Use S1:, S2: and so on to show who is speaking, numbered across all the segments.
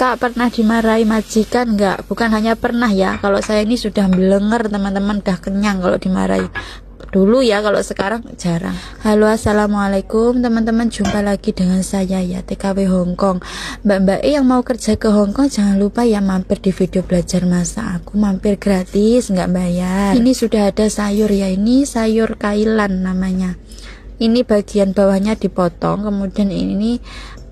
S1: Kakak pernah dimarahi majikan nggak? Bukan hanya pernah ya, kalau saya ini sudah belenger teman-teman, udah kenyang kalau dimarahi dulu ya, kalau sekarang jarang. Halo, assalamualaikum teman-teman, jumpa lagi dengan saya ya, TKW Hongkong. Mbak-mbak yang mau kerja ke Hongkong jangan lupa ya mampir di video belajar masak aku, mampir gratis nggak bayar. Ini sudah ada sayur ya, ini sayur kailan namanya. Ini bagian bawahnya dipotong, kemudian ini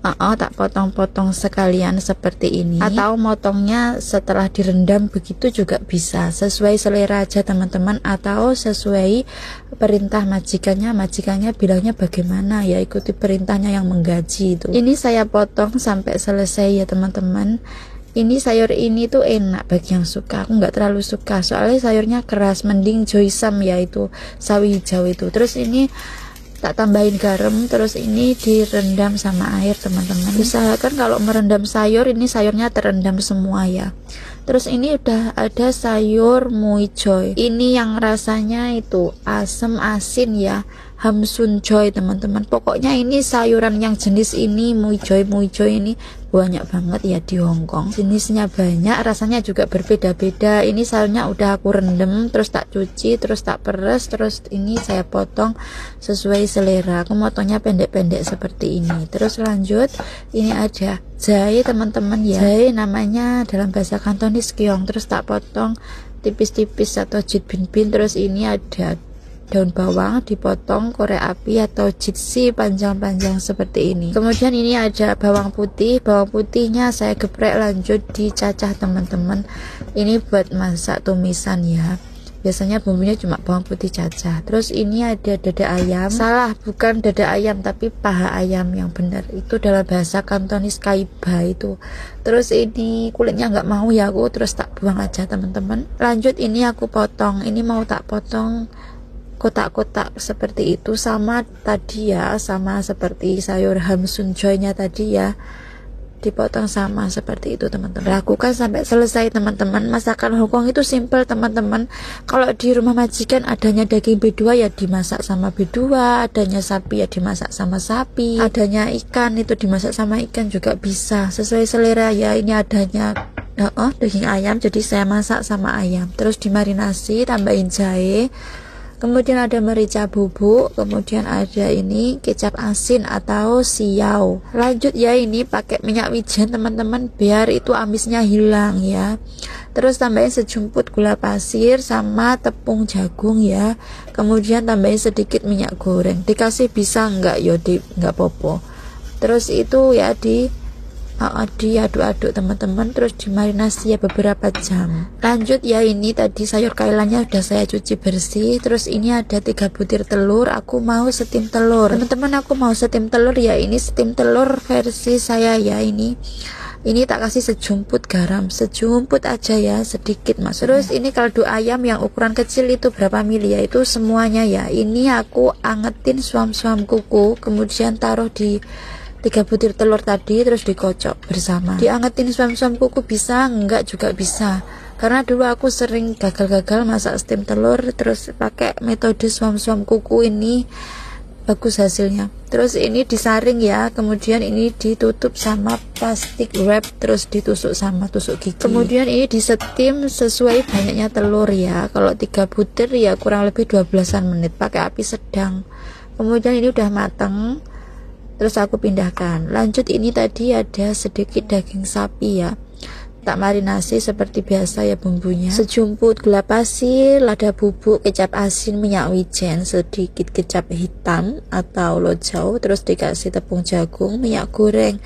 S1: tak potong-potong sekalian seperti ini, atau motongnya setelah direndam begitu juga bisa, sesuai selera aja teman-teman, atau sesuai perintah majikannya bilangnya bagaimana ya, ikuti perintahnya yang menggaji itu. Ini saya potong sampai selesai ya teman-teman. Ini sayur ini tuh enak bagi yang suka, aku nggak terlalu suka soalnya sayurnya keras, mending joysam ya, itu sawi hijau itu. Terus ini tak tambahin garam, terus ini direndam sama air teman-teman. Usahakan kalau merendam sayur ini sayurnya terendam semua ya. Terus ini udah ada sayur mui choy, ini yang rasanya itu asam asin ya, hamsun choy teman-teman. Pokoknya ini sayuran yang jenis ini mui choy ini banyak banget ya di Hongkong, jenisnya banyak, rasanya juga berbeda-beda. Ini sayurnya udah aku rendam, terus tak cuci, terus tak peres, terus ini saya potong sesuai selera. Aku motongnya pendek-pendek seperti ini. Terus lanjut, ini ada jahe teman-teman ya, jahe namanya dalam bahasa Kantonis keong. Terus tak potong tipis-tipis atau jit bin. Terus ini ada daun bawang dipotong korek api atau jitsi panjang-panjang seperti ini. Kemudian ini ada bawang putihnya saya geprek, lanjut dicacah teman-teman. Ini buat masak tumisan ya, biasanya bumbunya cuma bawang putih cacah. Terus ini ada dada ayam, salah, bukan dada ayam tapi paha ayam yang benar itu dalam bahasa Kantonis kaiba itu. Terus ini kulitnya nggak mau ya aku, terus tak buang aja teman-teman. Lanjut ini aku potong, ini mau tak potong kotak-kotak seperti itu, sama tadi ya, sama seperti sayur hamsun choy-nya tadi ya, dipotong sama seperti itu teman-teman. Lakukan sampai selesai teman-teman. Masakan Hongkong itu simple teman-teman. Kalau di rumah majikan adanya daging B2 ya dimasak sama B2, adanya sapi ya dimasak sama sapi, adanya ikan itu dimasak sama ikan juga bisa, sesuai selera ya. Ini adanya daging ayam, jadi saya masak sama ayam, terus dimarinasi, tambahin jahe, kemudian ada merica bubuk, kemudian ada ini kecap asin atau siau. Lanjut ya, ini pakai minyak wijen teman-teman biar itu amisnya hilang ya. Terus tambahin sejumput gula pasir sama tepung jagung ya. Kemudian tambahin sedikit minyak goreng. Dikasih bisa enggak ya, enggak popo. Terus itu ya diaduk-aduk teman-teman, terus dimarinasi ya beberapa jam. Lanjut ya, ini tadi sayur kailannya udah saya cuci bersih. Terus ini ada 3 butir telur, aku mau steam telur teman-teman, aku mau steam telur ya. Ini steam telur versi saya ya, ini tak kasih sejumput garam, sejumput aja ya, sedikit mas. Terus ini kaldu ayam yang ukuran kecil itu berapa mili ya, itu semuanya ya. Ini aku angetin suam-suam kuku, kemudian taruh di 3 butir telur tadi, terus dikocok bersama. Diangetin suam-suam kuku bisa, enggak juga bisa, karena dulu aku sering gagal-gagal masak steam telur, terus pakai metode suam-suam kuku, ini bagus hasilnya. Terus ini disaring ya, kemudian ini ditutup sama plastik wrap, terus ditusuk sama tusuk gigi. Kemudian ini disetim sesuai banyaknya telur ya. Kalau 3 butir ya kurang lebih 12-an menit pakai api sedang. Kemudian ini udah matang, terus aku pindahkan. Lanjut ini tadi ada sedikit daging sapi ya, tak marinasi seperti biasa ya bumbunya. Sejumput gula pasir, lada bubuk, kecap asin, minyak wijen, sedikit kecap hitam atau lojau, terus dikasih tepung jagung, minyak goreng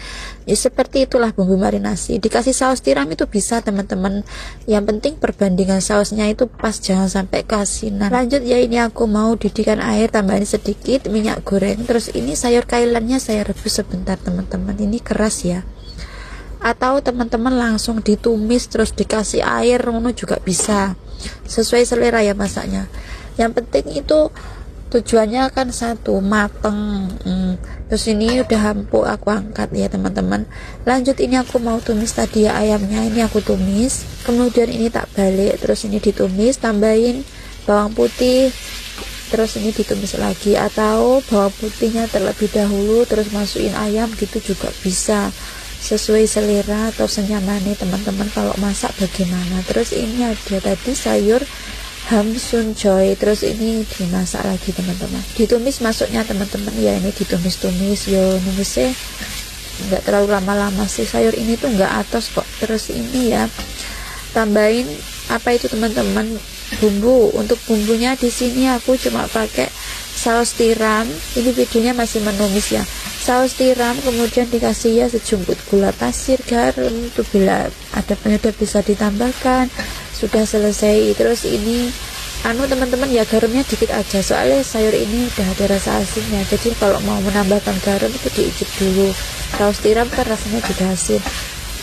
S1: ya, seperti itulah bumbu marinasi. Dikasih saus tiram itu bisa teman-teman, yang penting perbandingan sausnya itu pas, jangan sampai keasinan. Lanjut ya, ini aku mau didihkan air, tambahin sedikit minyak goreng. Terus ini sayur kailannya saya rebus sebentar teman-teman, ini keras ya, atau teman-teman langsung ditumis terus dikasih air ngono juga bisa, sesuai selera ya masaknya. Yang penting itu tujuannya kan satu, mateng. Terus ini udah empuk, aku angkat ya teman-teman. Lanjut ini aku mau tumis tadi ya ayamnya, ini aku tumis, kemudian ini tak balik, terus ini ditumis, tambahin bawang putih, terus ini ditumis lagi, atau bawang putihnya terlebih dahulu terus masukin ayam gitu juga bisa, sesuai selera atau senyamannya teman-teman kalau masak bagaimana. Terus ini ada tadi sayur ham sunjoy, terus ini dimasak lagi teman-teman, ditumis masuknya teman-teman ya. Ini ditumis-tumis yo, numisnya nggak terlalu lama-lama sih, sayur ini tuh nggak atos kok. Terus ini ya tambahin apa itu teman-teman, bumbu. Untuk bumbunya di sini aku cuma pakai saus tiram, ini videonya masih menumis ya, saus tiram, kemudian dikasih ya sejumput gula pasir, garam, itu bila ada penyedap bisa ditambahkan. Sudah selesai. Terus ini teman-teman ya, garamnya dikit aja soalnya sayur ini udah ada rasa asinnya, jadi kalau mau menambahkan garam itu diicip dulu. Saus tiram kan rasanya juga asin.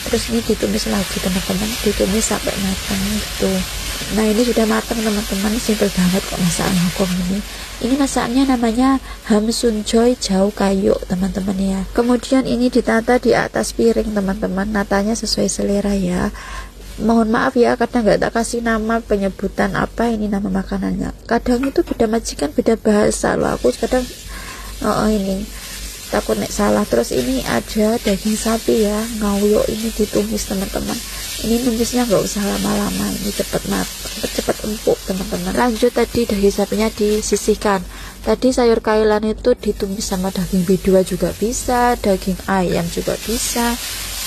S1: Terus ini ditumis lagi teman-teman, ditumis sampai matang gitu. Nah ini sudah matang teman-teman, simple banget kok masakan Hongkong ini. Ini masakannya namanya ham sunjoy jauh kayu teman-teman ya. Kemudian ini ditata di atas piring teman-teman, natanya sesuai selera ya. Mohon maaf ya, kadang nggak tak kasih nama penyebutan apa ini nama makanannya. Kadang itu beda majikan, beda bahasa loh. Aku kadang ini takut nek salah. Terus ini ada daging sapi ya, ngawyo, ini ditumis teman-teman. Ini numisnya nggak usah lama-lama, ini cepet matang, cepet empuk teman-teman. Lanjut, tadi daging sapinya disisihkan. Tadi sayur kailan itu ditumis sama daging B2 juga bisa, daging ayam juga bisa,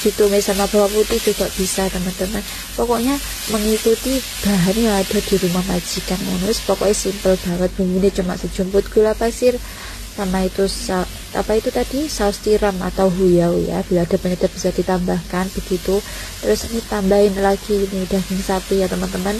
S1: ditumis sama bawang putih juga bisa teman-teman. Pokoknya mengikuti bahan yang ada di rumah majikan. Pokoknya simple banget, bumbunya cuma sejumput gula pasir sama itu apa itu tadi saus tiram atau huyau ya, bila ada penyedap bisa ditambahkan begitu. Terus ini tambahin lagi ini daging sapi ya teman-teman.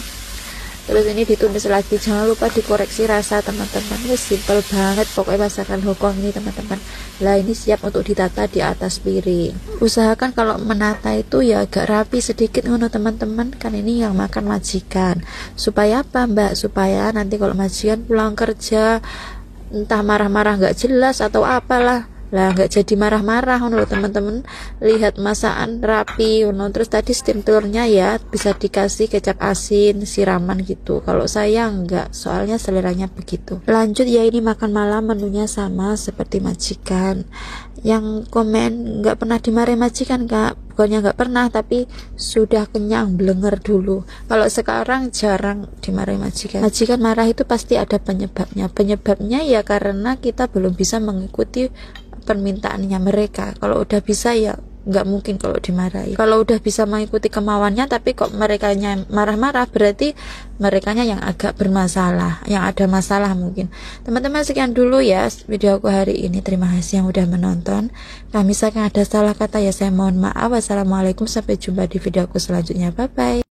S1: Terus ini ditumis lagi, jangan lupa dikoreksi rasa teman-teman. Ini simple banget pokoknya masakan Hongkong ini teman-teman. Lah ini siap untuk ditata di atas piring. Usahakan kalau menata itu ya agak rapi sedikit ngono teman-teman, kan ini yang makan majikan. Supaya apa mbak? Supaya nanti kalau majikan pulang kerja entah marah-marah nggak jelas atau apalah, lah nggak jadi marah-marah loh teman-teman. Lihat masakan rapi terus tadi steam telurnya ya bisa dikasih kecap asin siraman gitu. Kalau saya nggak, soalnya seleranya begitu. Lanjut ya, ini makan malam menunya sama seperti majikan. Yang komen nggak pernah dimarahin majikan kak, bukannya nggak pernah, tapi sudah kenyang blenger dulu. Kalau sekarang jarang dimarahin majikan. Majikan marah itu pasti ada penyebabnya ya karena kita belum bisa mengikuti permintaannya mereka. Kalau udah bisa ya nggak mungkin kalau dimarahi. Kalau udah bisa mengikuti kemauannya tapi kok merekanya marah-marah, berarti merekanya yang agak bermasalah, yang ada masalah mungkin. Teman-teman sekian dulu ya video aku hari ini, terima kasih yang udah menonton. Nah misalkan ada salah kata ya saya mohon maaf. Wassalamualaikum, sampai jumpa di video aku selanjutnya, bye bye.